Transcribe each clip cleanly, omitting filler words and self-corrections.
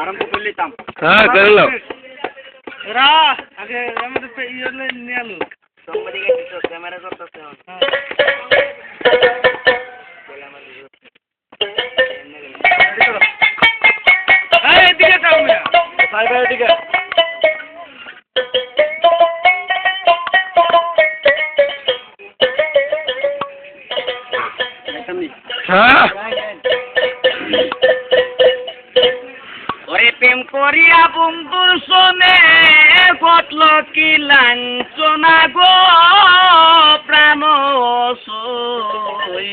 আরম্ভ করলিতাম। হ্যাঁ করলাম। রা আগে আমাদের ইয়ে নিয়ে আলো সম্মতি গেছে তো ক্যামেরা করতেছে এই এদিকে যাও না ভাই ভাই এদিকে হ্যাঁ ওরে প্রেম করিয়া বন্ধুর শোনে ঘটল কি লাঞ্ছনা গো প্রাণ সই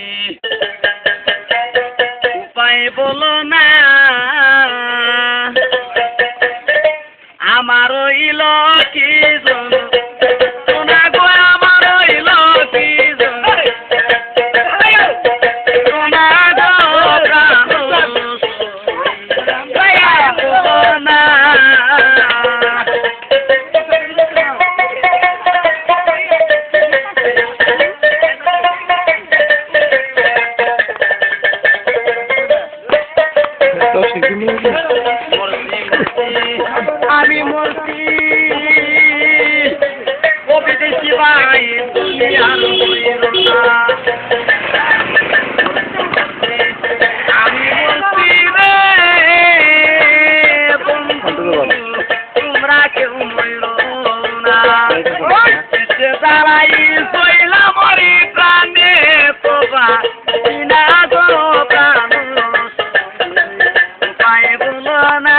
উপায় বলো না আমার হইল কি জন শোনা গো আমার হইল কি জন শোনা গো প্রাণ আমি মরছি ও বিদেশি ভাই দুনিয়ার আমি মরছি রে বন্ধু তোমরা কেউ মরল না দাঁড়াই শৈলা মরি প্রাণে তোবা বিনা গো প্রাণ উপায় বলো না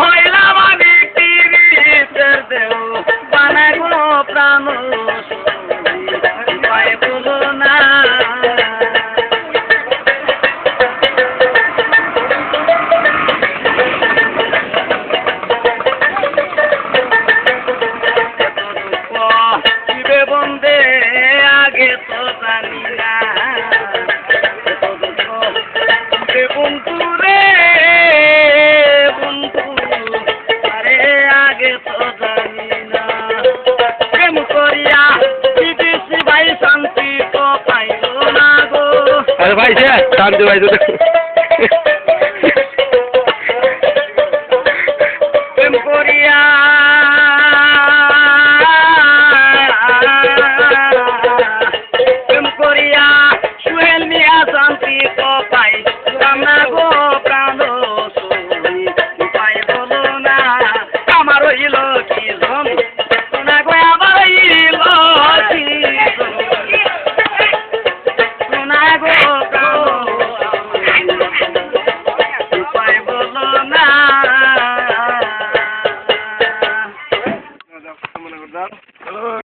হইলাম আমি টিভিতের দেও বানা গুলো প্রাণ উপায় বলো না শিবে বন্দে আগে তো জানি না শিবে বন্ধু রে अरे भाई से शांति भाई तो प्रेम कोरिया प्रेम कोरिया सुहेल मिया शांति को पाई रामना गो प्राण सोई उपाय बोलो ना আমার হইল কি জন সোনা গো আমার হইল কি জন সোনা গো